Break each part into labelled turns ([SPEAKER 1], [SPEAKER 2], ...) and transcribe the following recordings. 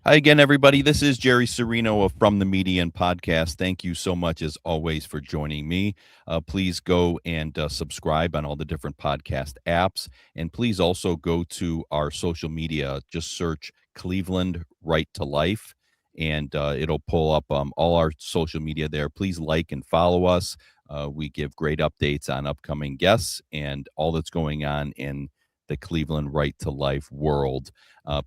[SPEAKER 1] Hi again, everybody. This is Jerry Serino of From the Median Podcast. Thank you so much, as always, for joining me. Please go and subscribe on all the different podcast apps. And please also go to our social media. Just search Cleveland Right to Life, and it'll pull up all our social media there. Please like and follow us. We give great updates on upcoming guests and all that's going on in the Cleveland Right to Life world.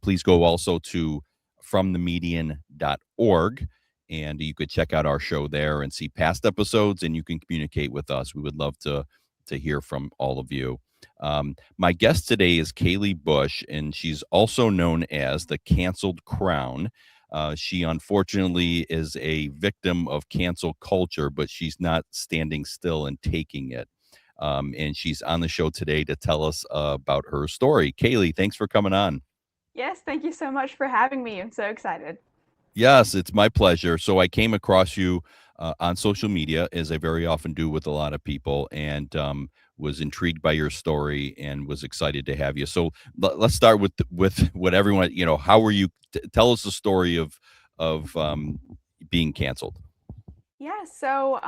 [SPEAKER 1] Please go also to fromthemedian.org, and you could check out our show there and see past episodes, and you can communicate with us. We would love to hear from all of you. My guest today is Kayleigh Bush, and she's also known as the Canceled Crown. She unfortunately is a victim of cancel culture, but she's not standing still and taking it. And she's on the show today to tell us about her story. Kayleigh, thanks for coming on.
[SPEAKER 2] Yes, thank you so much for having me. I'm so excited.
[SPEAKER 1] Yes, it's my pleasure. So I came across you on social media, as I very often do with a lot of people, and was intrigued by your story and was excited to have you. So let's start with what everyone, how were you? Tell us the story of being canceled.
[SPEAKER 2] Yeah, so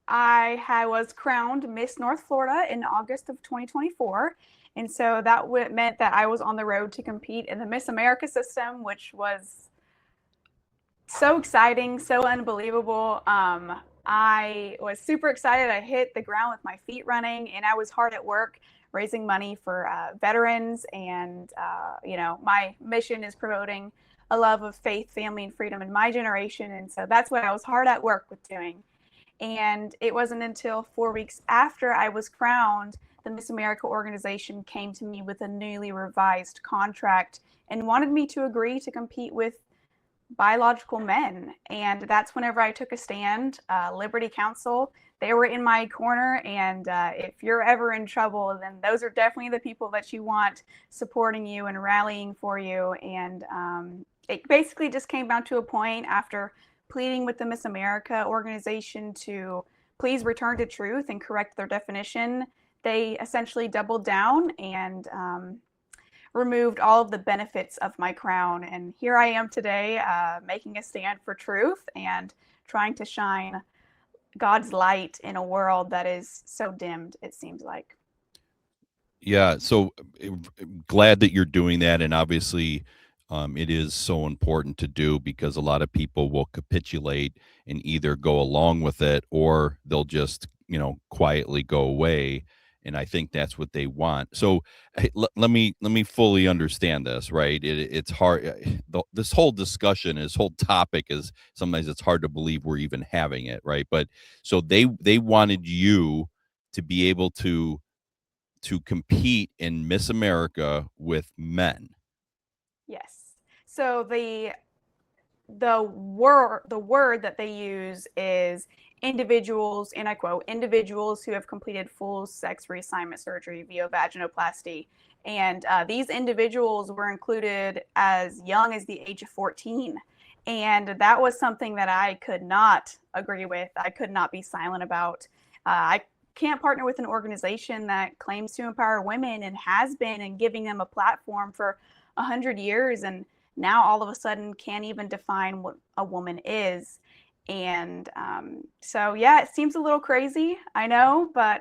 [SPEAKER 2] I was crowned Miss North Florida in August of 2024. And so that meant that I was on the road to compete in the Miss America system, which was so exciting, so unbelievable. I was super excited. I hit the ground with my feet running, and I was hard at work raising money for veterans. And, my mission is promoting a love of faith, family, and freedom in my generation. And so that's what I was hard at work with doing. And it wasn't until 4 weeks after I was crowned, the Miss America organization came to me with a newly revised contract and wanted me to agree to compete with biological men. And that's whenever I took a stand. Liberty Counsel, they were in my corner. And if you're ever in trouble, then those are definitely the people that you want supporting you and rallying for you. And it basically just came down to a point after pleading with the Miss America organization to please return to truth and correct their definition. They essentially doubled down and removed all of the benefits of my crown. And here I am today, making a stand for truth and trying to shine God's light in a world that is so dimmed, it seems like.
[SPEAKER 1] Yeah, so glad that you're doing that, and obviously, it is so important to do because a lot of people will capitulate and either go along with it or they'll just, quietly go away, and I think that's what they want. So, hey, let me fully understand this, right? It's hard. This whole discussion, this whole topic is sometimes it's hard to believe we're even having it, right? But so they wanted you to be able to compete in Miss America with men.
[SPEAKER 2] Yes. So the word that they use is individuals, and I quote, individuals who have completed full sex reassignment surgery via vaginoplasty. And these individuals were included as young as the age of 14. And that was something that I could not agree with. I could not be silent about. I can't partner with an organization that claims to empower women and has been and giving them a platform for 100 years, and now all of a sudden can't even define what a woman is. And so, yeah, it seems a little crazy, I know, but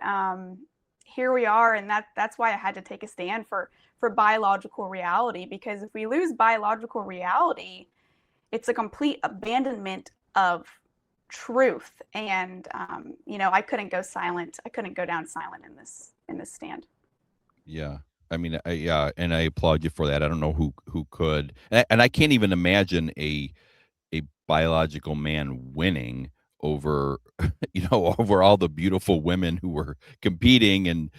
[SPEAKER 2] here we are, and that's why I had to take a stand for biological reality. Because if we lose biological reality, it's a complete abandonment of truth. And I couldn't go silent. I couldn't go down silent in this stand.
[SPEAKER 1] Yeah. I mean, yeah, and I applaud you for that. I don't know who could, and I can't even imagine a biological man winning over, over all the beautiful women who were competing, and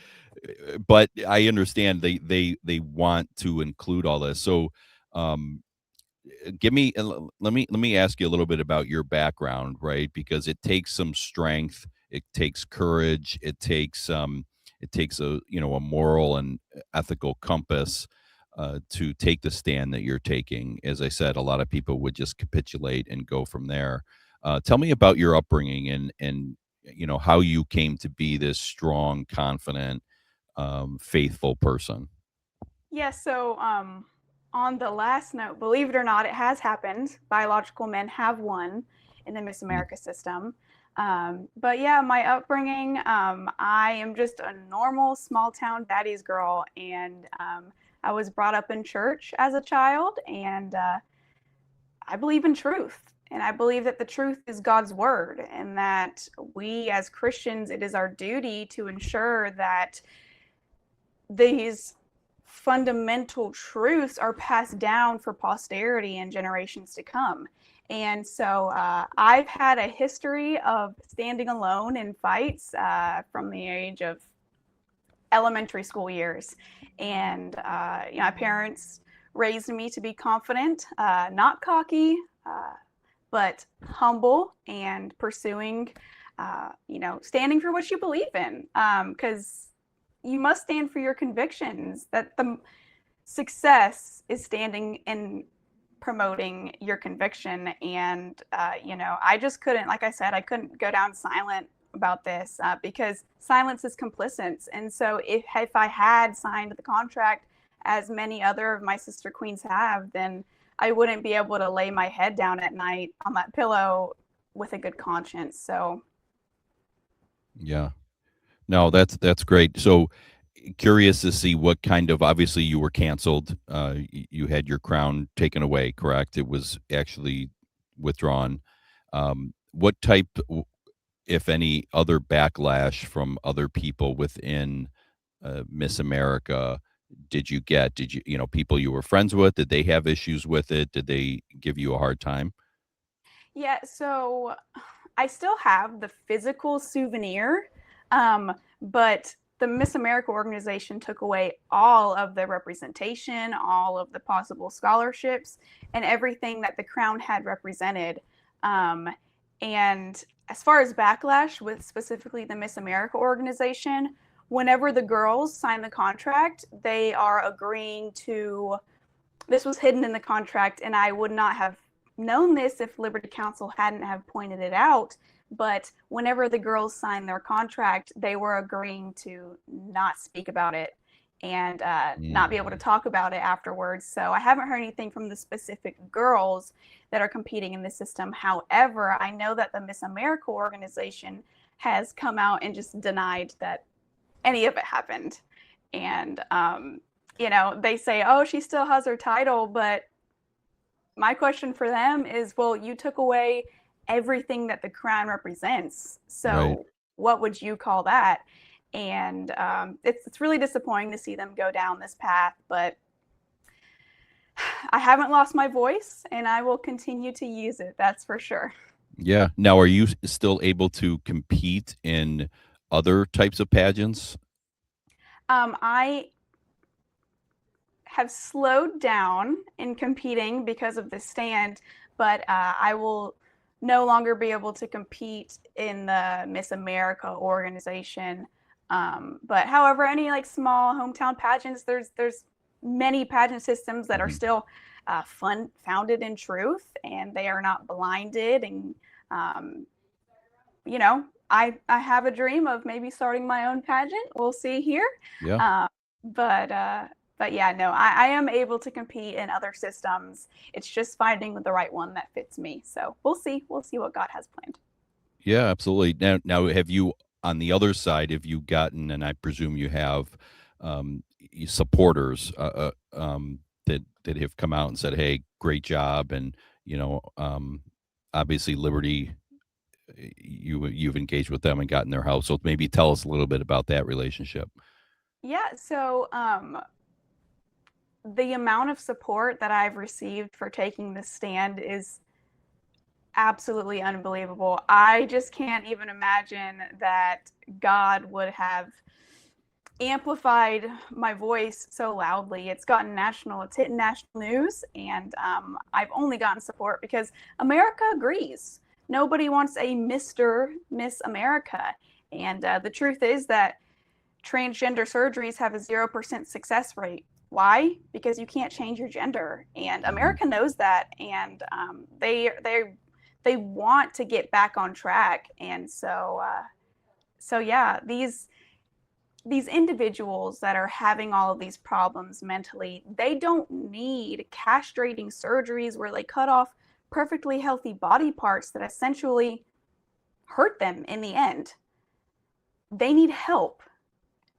[SPEAKER 1] but I understand they want to include all this. So, um, give me let me ask you a little bit about your background, right? Because it takes some strength, it takes courage, it takes a moral and ethical compass to take the stand that you're taking. As I said, a lot of people would just capitulate and go from there. Tell me about your upbringing and how you came to be this strong, confident, faithful person.
[SPEAKER 2] Yeah, so On the last note, believe it or not, it has happened. Biological men have won in the Miss
[SPEAKER 1] Mm,
[SPEAKER 2] America system. But yeah, my upbringing, I am just a normal small town daddy's girl. And I was brought up in church as a child. And I believe in truth. And I believe that the truth is God's word. And that we as Christians, it is our duty to ensure that these fundamental truths are passed down for posterity and generations to come. And so I've had a history of standing alone in fights from the age of elementary school years. And my parents raised me to be confident, not cocky, but humble and pursuing, standing for what you believe in. Because you must stand for your convictions. That the success is standing and promoting your conviction. And I just couldn't, like I said, I couldn't go down silent about this because silence is complicit. And so if I had signed the contract, as many other of my sister queens have, then I wouldn't be able to lay my head down at night on that pillow with a good conscience. So
[SPEAKER 1] yeah. No, that's great. So curious to see what kind of, obviously you were canceled. You had your crown taken away, correct? It was actually withdrawn. What type, if any, other backlash from other people within Miss America did you get? Did you, people you were friends with, did they have issues with it? Did they give you a hard time?
[SPEAKER 2] yeah, so I still have the physical souvenir, but the Miss America organization took away all of the representation, all of the possible scholarships, and everything that the crown had represented. Um, and as far as backlash with specifically the Miss America organization, whenever the girls sign the contract, they are agreeing to, this was hidden in the contract, and I would not have known this if Liberty Counsel hadn't have pointed it out. But whenever the girls signed their contract, they were agreeing to not speak about it and not be able to
[SPEAKER 1] Mm,
[SPEAKER 2] talk about it afterwards. So I haven't heard anything from the specific girls that are competing in the system. However, I know that the Miss America organization has come out and just denied that any of it happened. And they say, oh, she still has her title, but my question for them is, well, you took away everything that the crown represents.
[SPEAKER 1] right.
[SPEAKER 2] So what would you call that? And it's really disappointing to see them go down this path, but I haven't lost my voice and I will continue to use it. That's for sure.
[SPEAKER 1] Yeah. Now, are you still able to compete in other types of pageants?
[SPEAKER 2] I have slowed down in competing because of the stand, but I will no longer be able to compete in the Miss America organization. But however, any like small hometown pageants, there's many pageant systems that are
[SPEAKER 1] Mhm.
[SPEAKER 2] still founded in truth, and they are not blinded. And um, I have a dream of maybe starting my own pageant. We'll see here.
[SPEAKER 1] Yeah.
[SPEAKER 2] Uh, but uh, but yeah, no, I am able to compete in other systems. It's just finding the right one that fits me. So we'll see. We'll see what God has planned.
[SPEAKER 1] Yeah, absolutely. Now, have you, on the other side, have you gotten, and I presume you have, supporters that have come out and said, "Hey, great job," and obviously Liberty, you've engaged with them and gotten their help. So maybe tell us a little bit about that relationship.
[SPEAKER 2] Yeah. So the amount of support that I've received for taking this stand is absolutely unbelievable. I just can't even imagine that God would have amplified my voice so loudly. It's hit national news, and I've only gotten support because America agrees. Nobody wants a Miss America. And the truth is that transgender surgeries have a 0% success rate. Why? Because you can't change your gender, and
[SPEAKER 1] Mhm.
[SPEAKER 2] America knows that, and they want to get back on track. And so yeah, these these individuals that are having all of these problems mentally, they don't need castrating surgeries where they cut off perfectly healthy body parts that essentially hurt them in the end. They need help.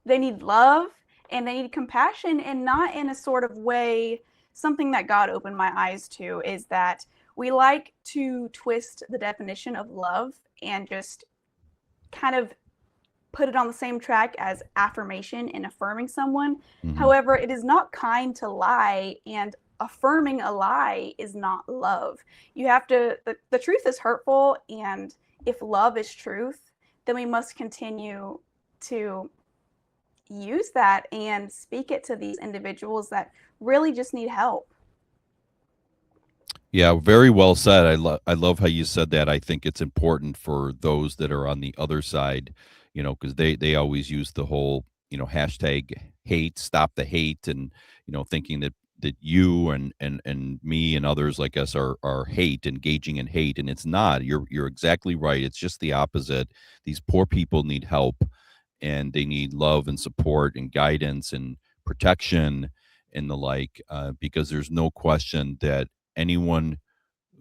[SPEAKER 2] They need love and they need compassion, and not in a sort of way. Something that God opened my eyes to is that we like to twist the definition of love and just kind of put it on the same track as affirmation and affirming someone.
[SPEAKER 1] Mhm.
[SPEAKER 2] However, it is not kind to lie, and affirming a lie is not love. You have to, the truth is hurtful, and if love is truth, then we must continue to use that and speak it to these individuals that really just need help.
[SPEAKER 1] Yeah, very well said. I love how you said that. I think it's important for those that are on the other side, because they always use the whole, hashtag hate, stop the hate, and thinking that you and me and others like us are hate, engaging in hate, and it's not. You're exactly right. It's just the opposite. These poor people need help, and they need love and support and guidance and protection and the like, because there's no question that anyone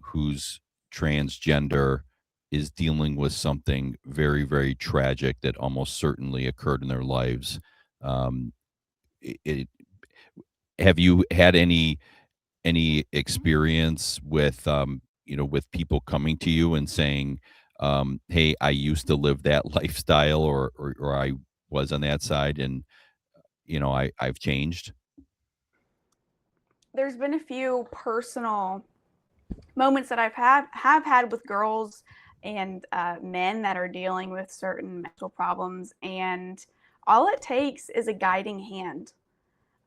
[SPEAKER 1] who's transgender is dealing with something very, very tragic that almost certainly occurred in their lives. Um, it, have you had any experience with with people coming to you and saying, "Hey, I used to live that lifestyle, or I was on that side, and I've changed."
[SPEAKER 2] There's been a few personal moments that have had with girls and men that are dealing with certain mental problems, and all it takes is a guiding hand.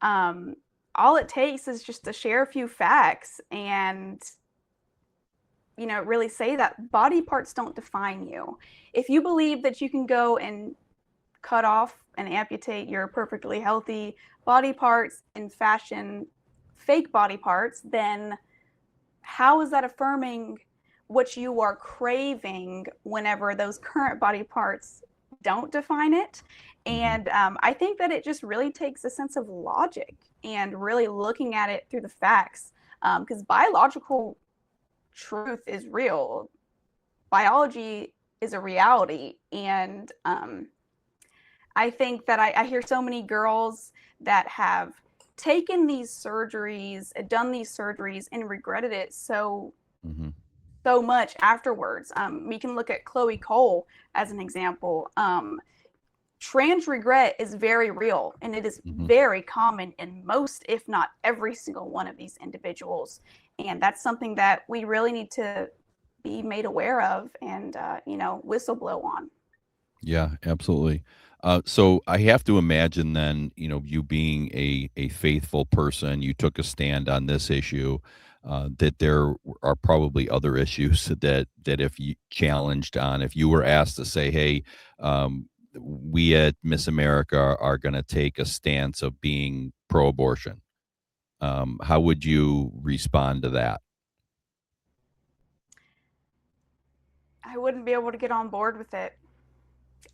[SPEAKER 2] Um, all it takes is just to share a few facts and really say that body parts don't define you. If you believe that you can go and cut off and amputate your perfectly healthy body parts and fashion fake body parts, then how is that affirming what you are craving whenever those current body parts don't define it?
[SPEAKER 1] Hmm.
[SPEAKER 2] And I think that it just really takes a sense of logic and really looking at it through the facts, because biological truth is real. Biology is a reality. And I think that I hear so many girls that have taken these surgeries, done these surgeries, and regretted it
[SPEAKER 1] Hmm.
[SPEAKER 2] so much afterwards. We can look at Chloe Cole as an example. Trans regret is very real, and it is
[SPEAKER 1] Hmm.
[SPEAKER 2] very common in most, if not every single one of these individuals. And that's something that we really need to be made aware of and, whistle blow on.
[SPEAKER 1] Yeah, absolutely. So I have to imagine then, you being a faithful person, you took a stand on this issue. That there are probably other issues that if you challenged on, if you were asked to say, "Hey, we at Miss America are going to take a stance of being pro-abortion," how would you respond to that?
[SPEAKER 2] I wouldn't be able to get on board with it.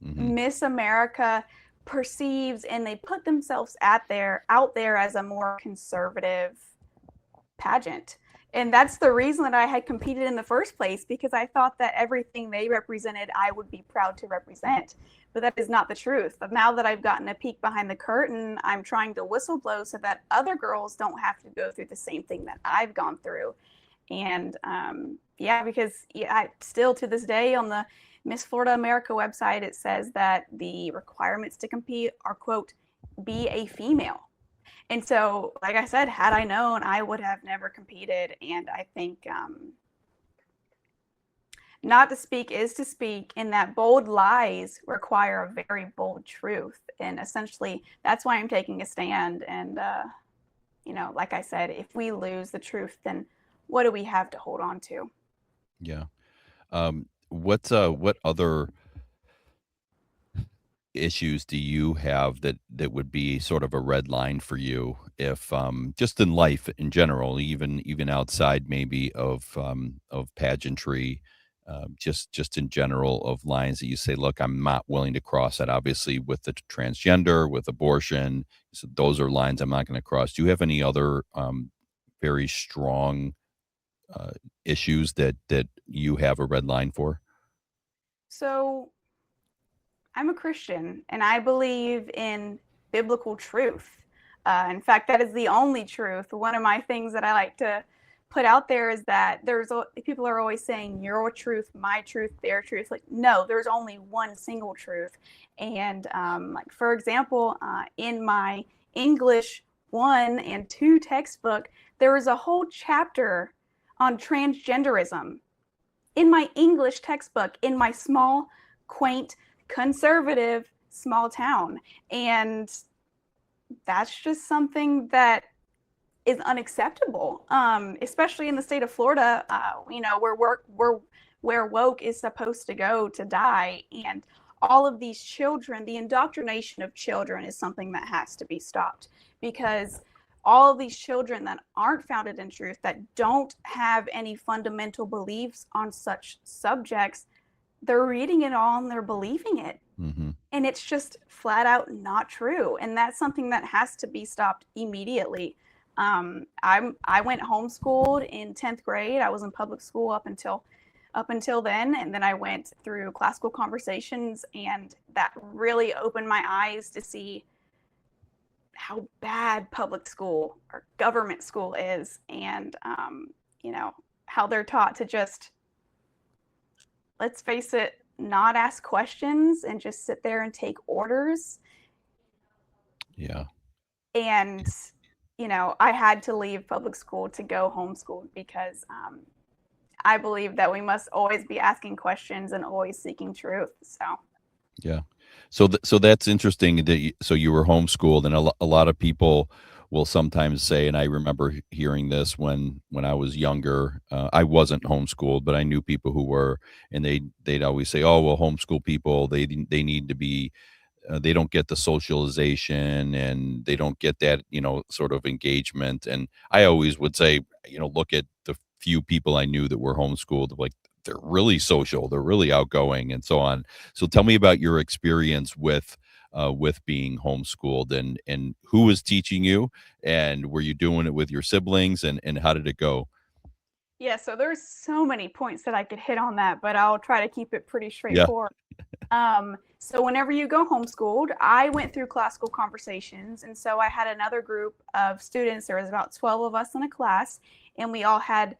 [SPEAKER 1] Hmm.
[SPEAKER 2] Miss America perceives and they put themselves out there as a more conservative pageant. And that's the reason that I had competed in the first place, because I thought that everything they represented, I would be proud to represent. But that is not the truth. But now that I've gotten a peek behind the curtain, I'm trying to whistleblow so that other girls don't have to go through the same thing that I've gone through. And yeah, because yeah, I still to this day on the Miss Florida America website, it says that the requirements to compete are, quote, be a female. And so, like I said, had I known, I would have never competed. And I think not to speak is to speak, in that bold lies require a very bold truth. And essentially, that's why I'm taking a stand. And, like I said, if we lose the truth, then what do we have to hold on to?
[SPEAKER 1] Yeah. What other issues do you have that would be sort of a red line for you, if just in life in general, even outside maybe of pageantry, just in general of lines that you say, look, I'm not willing to cross that. Obviously, with the transgender, with abortion, so those are lines I'm not going to cross. Do you have any other very strong uh, issues that you have a red line for?
[SPEAKER 2] So I'm a Christian and I believe in biblical truth. In fact, that is the only truth. One of my things that I like to put out there is that people are always saying your truth, my truth, their truth. Like, no, there's only one single truth. And like for example, in my English 1 and 2 textbook, there was a whole chapter on transgenderism in my English textbook in my small, quaint, conservative small town. And that's just something that is unacceptable, especially in the state of Florida, where woke is supposed to go to die. And all of these children, the indoctrination of children is something that has to be stopped because all of these children that aren't founded in truth, that don't have any fundamental beliefs on such subjects, they're reading it all and they're believing it.
[SPEAKER 1] Hmm.
[SPEAKER 2] And it's just flat out not true. And that's something that has to be stopped immediately. I went homeschooled in 10th grade. I was in public school up until then, and then I went through classical conversations, and that really opened my eyes to see how bad public school or government school is, and how they're taught to just, let's face it, not ask questions and just sit there and take orders.
[SPEAKER 1] Yeah.
[SPEAKER 2] And I had to leave public school to go homeschool because I believe that we must always be asking questions and always seeking truth. So
[SPEAKER 1] Yeah. So that's interesting that so you were homeschooled, and a lot of people will sometimes say, and I remember hearing this when I was younger. I wasn't homeschooled, but I knew people who were, and they'd always say, "Oh, well, homeschool people, they need to be, they don't get the socialization and they don't get that, sort of engagement." And I always would say, look at the few people I knew that were homeschooled, like they're really social, they're really outgoing, and so on. So tell me about your experience with being homeschooled, and who was teaching you, and were you doing it with your siblings, and how did it go?
[SPEAKER 2] yeah, so there's so many points that I could hit on that, but I'll try to keep it pretty
[SPEAKER 1] Yeah.
[SPEAKER 2] straightforward. So whenever you go homeschooled, I went through classical conversations, and so I had another group of students. There was about 12 of us in a class, and we all had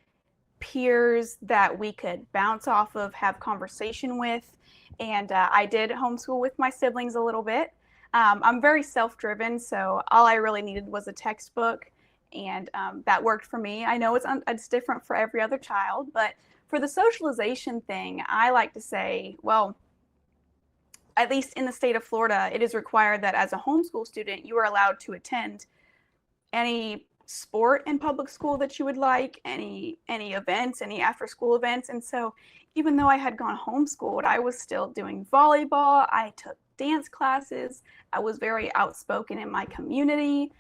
[SPEAKER 2] peers that we could bounce off of, have conversation with. And I did homeschool with my siblings a little bit. I'm very self-driven, so all I really needed was a textbook, and that worked for me. I know it's different for every other child, but for the socialization thing, I like to say, well, at least in the state of Florida, it is required that as a homeschool student, you are allowed to attend any sport in public school that you would like, any events, any after school events. And so even though I had gone homeschooled, I was still doing volleyball. I took dance classes. I was very outspoken in my community.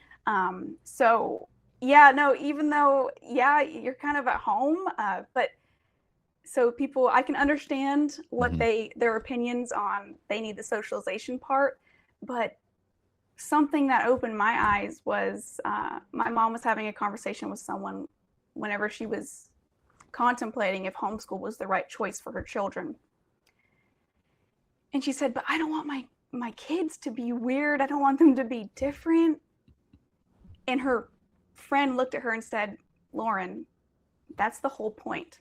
[SPEAKER 2] So yeah, no, even though, yeah, you're kind of at home, but so people, I can understand what
[SPEAKER 1] Hmm.
[SPEAKER 2] their opinions on, they need the socialization part, but something that opened my eyes was my mom was having a conversation with someone whenever she was contemplating if homeschool was the right choice for her children. And she said, but I don't want my kids to be weird. I don't want them to be different. And her friend looked at her and said, Lauren, that's the whole point.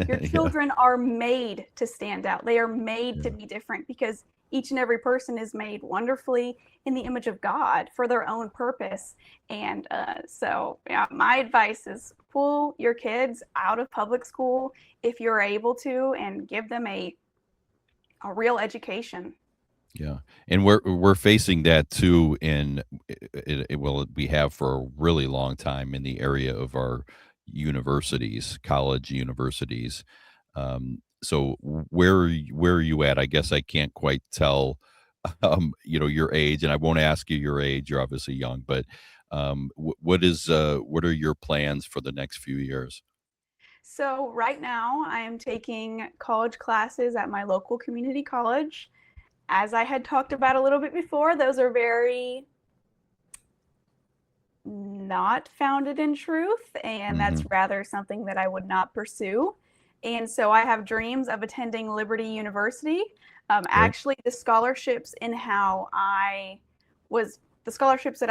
[SPEAKER 2] Your
[SPEAKER 1] Yeah.
[SPEAKER 2] children are made to stand out. They are made to
[SPEAKER 1] Yeah.
[SPEAKER 2] be different because each and every person is made wonderfully in the image of God for their own purpose. And so, yeah, my advice is pull your kids out of public school if you're able to, and give them a real education.
[SPEAKER 1] Yeah, and we're facing that too in well, we have for a really long time in the area of our universities, college universities. So where are you at? I guess I can't quite tell, your age, and I won't ask you your age. You're obviously young, but what are your plans for the next few years?
[SPEAKER 2] So right now I am taking college classes at my local community college. As I had talked about a little bit before, those are very not founded in truth, and that's
[SPEAKER 1] Hmm.
[SPEAKER 2] rather something that I would not pursue. And so I have dreams of attending Liberty University.
[SPEAKER 1] Great.
[SPEAKER 2] Actually, the scholarships that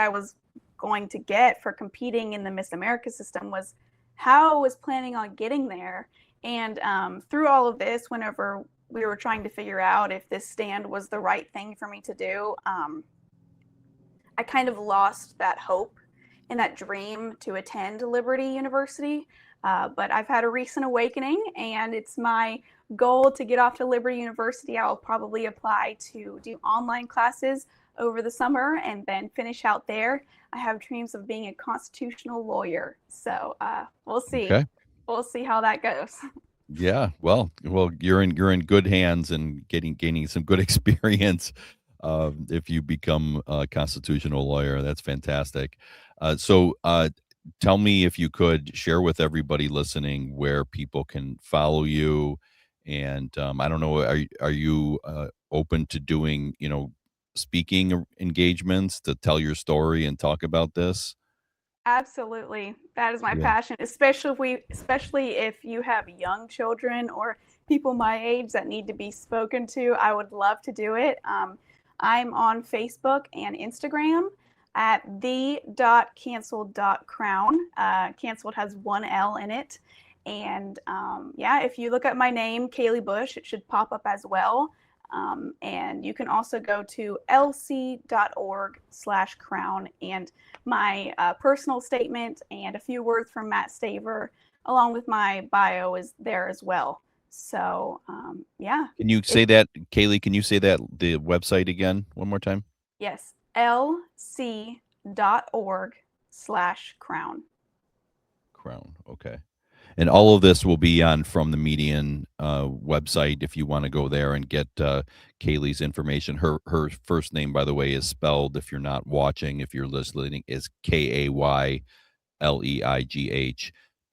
[SPEAKER 2] I was going to get for competing in the Miss America system was how I was planning on getting there. And through all of this, whenever we were trying to figure out if this stand was the right thing for me to do, I kind of lost that hope and that dream to attend Liberty University. But I've had a recent awakening, and it's my goal to get off to Liberty University. I'll probably apply to do online classes over the summer and then finish out there. I have dreams of being a constitutional lawyer. So we'll see.
[SPEAKER 1] Okay.
[SPEAKER 2] We'll see how that goes.
[SPEAKER 1] Yeah. Well, you're in good hands and gaining some good experience. If you become a constitutional lawyer, that's fantastic. So, tell me if you could share with everybody listening where people can follow you, and I don't know, are you open to doing speaking engagements to tell your story and talk about this?
[SPEAKER 2] Absolutely. That is my
[SPEAKER 1] Yeah.
[SPEAKER 2] passion, especially if you have young children or people my age that need to be spoken to. I would love to do it. I'm on Facebook and Instagram at the.canceled.crown. Canceled has one L in it. And yeah, if you look at my name, Kayleigh Bush, it should pop up as well. And you can also go to lc.org/crown, and my personal statement and a few words from Matt Staver, along with my bio, is there as well. So, yeah,
[SPEAKER 1] Can you
[SPEAKER 2] if
[SPEAKER 1] say that, Kaylee? Can you say that the website again one more time?
[SPEAKER 2] yes, lc.org/crown.
[SPEAKER 1] Crown. Okay. And all of this will be on From the Median website if you want to go there and get Kayleigh's information. Her first name, by the way, is spelled, if you're not watching, if you're listening, is Kayleigh,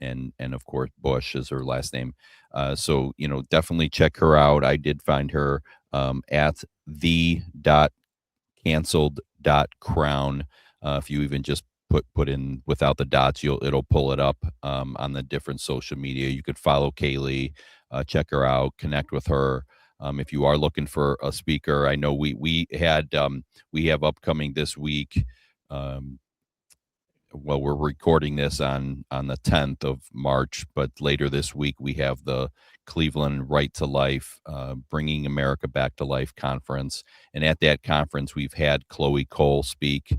[SPEAKER 1] and of course Bush is her last name. So definitely check her out. I did find her at the.canceled.crown. If you even just put in without the dots, it'll pull it up on the different social media. You could follow Kayleigh, check her out, connect with her. If you are looking for a speaker, I know we have upcoming this week. Um, well, we're recording this on the 10th of March, but later this week we have the Cleveland Right to Life, Bringing America Back to Life conference. And at that conference, we've had Chloe Cole speak,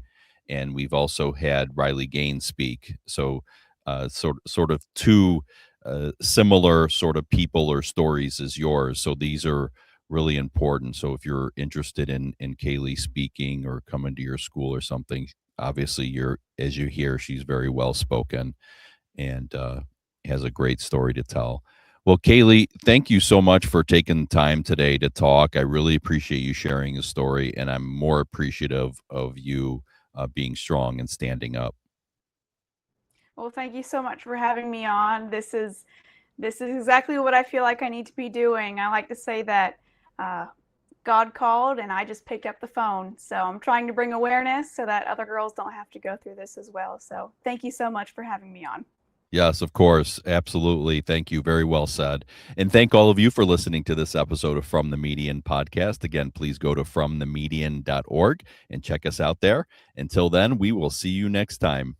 [SPEAKER 1] and we've also had Riley Gaines speak. So, sort of two similar sort of people or stories as yours. So these are really important. So if you're interested in Kayleigh speaking or coming to your school or something, obviously as you hear, she's very well spoken and has a great story to tell. Well, Kayleigh, thank you so much for taking time today to talk. I really appreciate you sharing a story, and I'm more appreciative of you being strong and standing up.
[SPEAKER 2] Well, thank you so much for having me on. This is exactly what I feel like I need to be doing. I like to say that uh, God called and I just picked up the phone. So I'm trying to bring awareness so that other girls don't have to go through this as well. So thank you so much for having me on.
[SPEAKER 1] Yes, of course. Absolutely. Thank you. Very well said. And thank all of you for listening to this episode of From the Median podcast. Again, please go to fromthemedian.org and check us out there. Until then, we will see you next time.